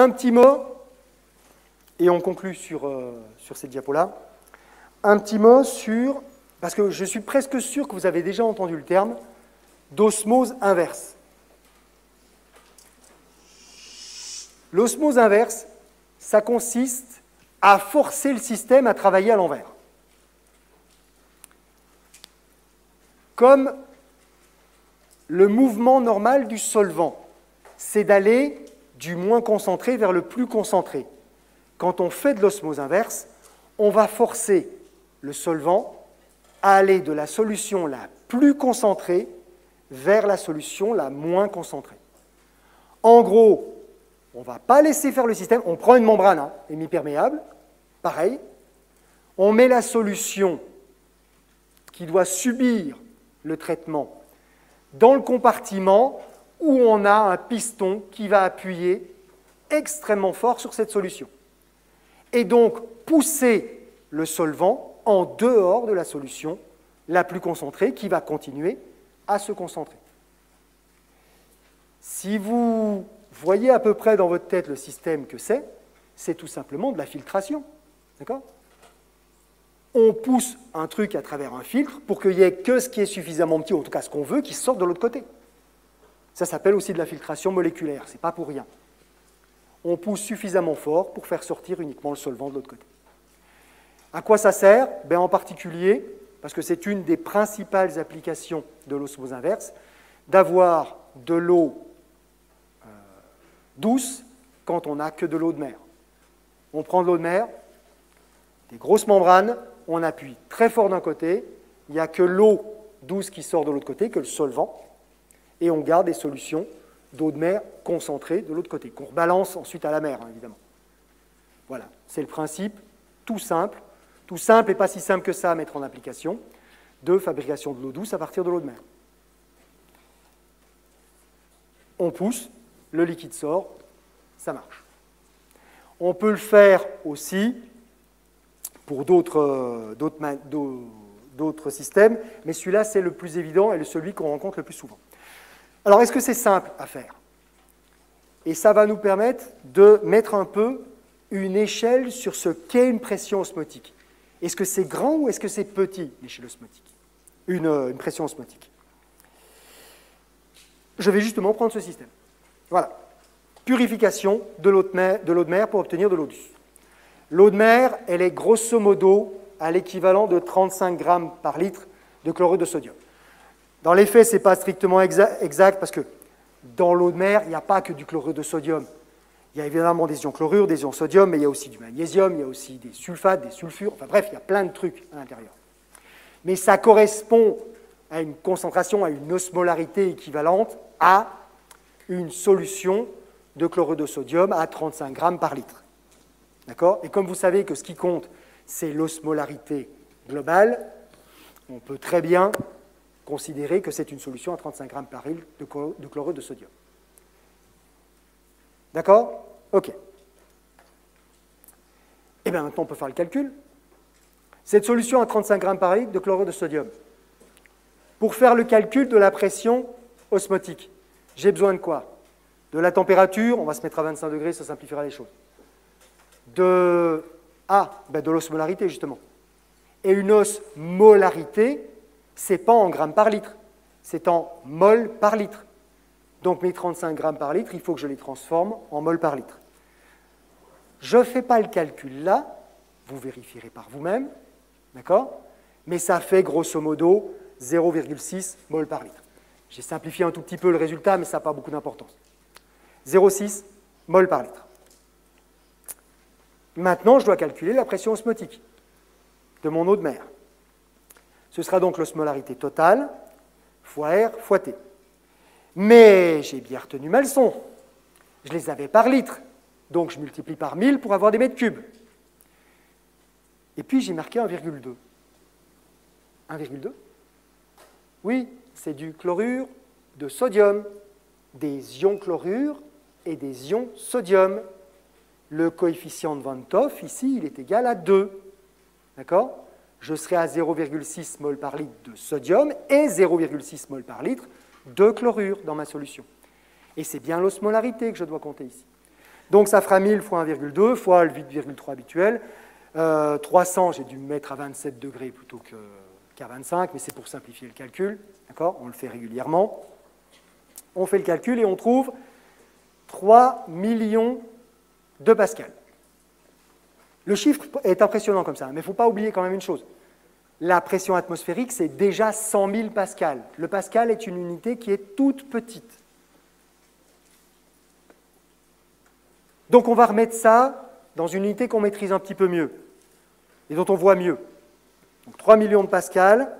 Un petit mot, et on conclut sur cette diapo-là, un petit mot sur, parce que je suis presque sûr que vous avez déjà entendu le terme, d'osmose inverse. L'osmose inverse, ça consiste à forcer le système à travailler à l'envers. Comme le mouvement normal du solvant, c'est d'aller du moins concentré vers le plus concentré. Quand on fait de l'osmose inverse, on va forcer le solvant à aller de la solution la plus concentrée vers la solution la moins concentrée. En gros, on ne va pas laisser faire le système, on prend une membrane hémiperméable, pareil, on met la solution qui doit subir le traitement dans le compartiment où on a un piston qui va appuyer extrêmement fort sur cette solution. Et donc pousser le solvant en dehors de la solution la plus concentrée qui va continuer à se concentrer. Si vous voyez à peu près dans votre tête le système que c'est tout simplement de la filtration. D'accord ? On pousse un truc à travers un filtre pour qu'il n'y ait que ce qui est suffisamment petit, ou en tout cas ce qu'on veut, qui sorte de l'autre côté. Ça s'appelle aussi de la filtration moléculaire, ce n'est pas pour rien. On pousse suffisamment fort pour faire sortir uniquement le solvant de l'autre côté. À quoi ça sert ? Ben, en particulier, parce que c'est une des principales applications de l'osmose inverse, d'avoir de l'eau douce quand on n'a que de l'eau de mer. On prend de l'eau de mer, des grosses membranes, on appuie très fort d'un côté, il n'y a que l'eau douce qui sort de l'autre côté, que le solvant, et on garde des solutions d'eau de mer concentrée de l'autre côté, qu'on rebalance ensuite à la mer, évidemment. Voilà, c'est le principe tout simple et pas si simple que ça à mettre en application, de fabrication de l'eau douce à partir de l'eau de mer. On pousse, le liquide sort, ça marche. On peut le faire aussi pour d'autres systèmes, mais celui-là, c'est le plus évident et celui qu'on rencontre le plus souvent. Alors, est-ce que c'est simple à faire? Et ça va nous permettre de mettre un peu une échelle sur ce qu'est une pression osmotique. Est-ce que c'est grand ou est-ce que c'est petit, l'échelle osmotique? Une pression osmotique. Je vais justement prendre ce système. Voilà. Purification de l'eau de mer pour obtenir de l'eau douce. L'eau de mer, elle est grosso modo à l'équivalent de 35 grammes par litre de chlorure de sodium. Dans les faits, ce n'est pas strictement exact parce que dans l'eau de mer, il n'y a pas que du chlorure de sodium. Il y a évidemment des ions chlorure, des ions sodium, mais il y a aussi du magnésium, il y a aussi des sulfates, des sulfures, enfin bref, il y a plein de trucs à l'intérieur. Mais ça correspond à une concentration, à une osmolarité équivalente à une solution de chlorure de sodium à 35 grammes par litre. D'accord? Et comme vous savez que ce qui compte, c'est l'osmolarité globale, on peut très bien considérer que c'est une solution à 35 grammes par litre de chlorure de sodium. D'accord? OK. Et bien maintenant, on peut faire le calcul. Cette solution à 35 grammes par litre de chlorure de sodium, pour faire le calcul de la pression osmotique, j'ai besoin de quoi? De la température, on va se mettre à 25 degrés, ça simplifiera les choses. De l'osmolarité, justement. Et une osmolarité, ce n'est pas en grammes par litre, c'est en mol par litre. Donc mes 35 grammes par litre, il faut que je les transforme en mol par litre. Je ne fais pas le calcul là, vous vérifierez par vous-même, d'accord? Mais ça fait grosso modo 0,6 mol par litre. J'ai simplifié un tout petit peu le résultat, mais ça n'a pas beaucoup d'importance. 0,6 mol par litre. Maintenant, je dois calculer la pression osmotique de mon eau de mer. Ce sera donc l'osmolarité totale fois R fois T. Mais j'ai bien retenu ma leçon. Je les avais par litre. Donc je multiplie par 1000 pour avoir des mètres cubes. Et puis j'ai marqué 1,2. 1,2? Oui, c'est du chlorure de sodium. Des ions chlorure et des ions sodium. Le coefficient de Van 't Hoff, ici, il est égal à 2. D'accord? Je serai à 0,6 mol par litre de sodium et 0,6 mol par litre de chlorure dans ma solution. Et c'est bien l'osmolarité que je dois compter ici. Donc ça fera 1000 fois 1,2 fois le 8,3 habituel. 300, j'ai dû me mettre à 27 degrés plutôt qu'à 25, mais c'est pour simplifier le calcul. D'accord ? On le fait régulièrement. On fait le calcul et on trouve 3 millions de pascal. Le chiffre est impressionnant comme ça, mais il ne faut pas oublier quand même une chose. La pression atmosphérique, c'est déjà 100 000 pascal. Le pascal est une unité qui est toute petite. Donc on va remettre ça dans une unité qu'on maîtrise un petit peu mieux et dont on voit mieux. Donc 3 millions de pascal,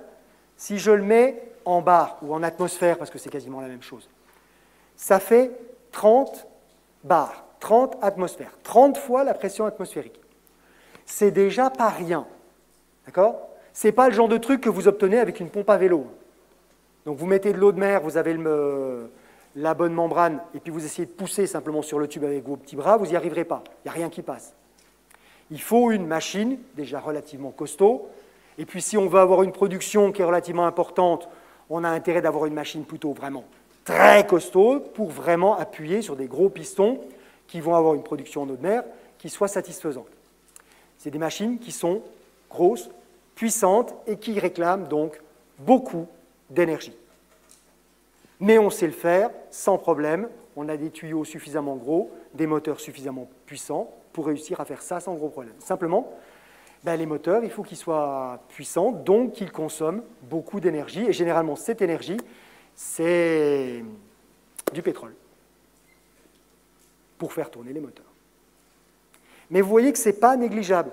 si je le mets en bar ou en atmosphère, parce que c'est quasiment la même chose, ça fait 30 bars, 30 atmosphères, 30 fois la pression atmosphérique. C'est déjà pas rien. D'accord ? Ce n'est pas le genre de truc que vous obtenez avec une pompe à vélo. Donc vous mettez de l'eau de mer, vous avez la bonne membrane, et puis vous essayez de pousser simplement sur le tube avec vos petits bras, vous n'y arriverez pas. Il n'y a rien qui passe. Il faut une machine, déjà relativement costaud, et puis si on veut avoir une production qui est relativement importante, on a intérêt d'avoir une machine plutôt vraiment très costaud pour vraiment appuyer sur des gros pistons qui vont avoir une production en eau de mer qui soit satisfaisante. C'est des machines qui sont grosses, puissantes et qui réclament donc beaucoup d'énergie. Mais on sait le faire sans problème. On a des tuyaux suffisamment gros, des moteurs suffisamment puissants pour réussir à faire ça sans gros problème. Simplement, les moteurs, il faut qu'ils soient puissants, donc qu'ils consomment beaucoup d'énergie. Et généralement, cette énergie, c'est du pétrole pour faire tourner les moteurs. Mais vous voyez que ce n'est pas négligeable.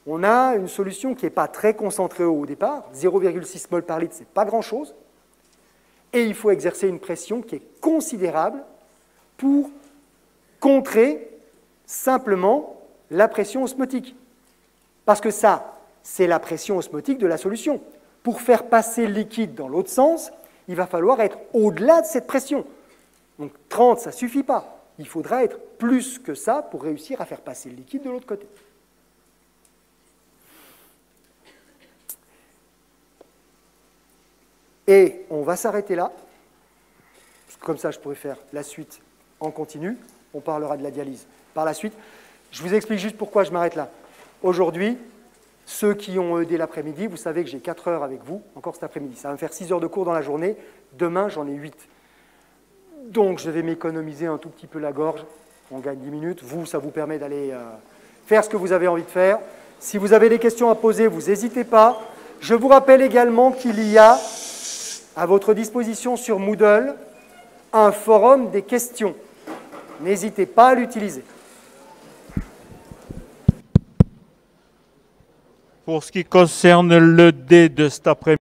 On a une solution qui n'est pas très concentrée au départ, 0,6 mol par litre, ce n'est pas grand-chose, et il faut exercer une pression qui est considérable pour contrer simplement la pression osmotique. Parce que ça, c'est la pression osmotique de la solution. Pour faire passer le liquide dans l'autre sens, il va falloir être au-delà de cette pression. Donc 30, ça ne suffit pas. Il faudra être plus que ça pour réussir à faire passer le liquide de l'autre côté. Et on va s'arrêter là. Comme ça, je pourrais faire la suite en continu. On parlera de la dialyse par la suite. Je vous explique juste pourquoi je m'arrête là. Aujourd'hui, ceux qui ont dès l'après-midi, vous savez que j'ai 4 heures avec vous, encore cet après-midi. Ça va me faire 6 heures de cours dans la journée. Demain, j'en ai 8. Donc, je vais m'économiser un tout petit peu la gorge. On gagne 10 minutes. Vous, ça vous permet d'aller faire ce que vous avez envie de faire. Si vous avez des questions à poser, vous n'hésitez pas. Je vous rappelle également qu'il y a à votre disposition sur Moodle un forum des questions. N'hésitez pas à l'utiliser. Pour ce qui concerne le dé de cet après-midi,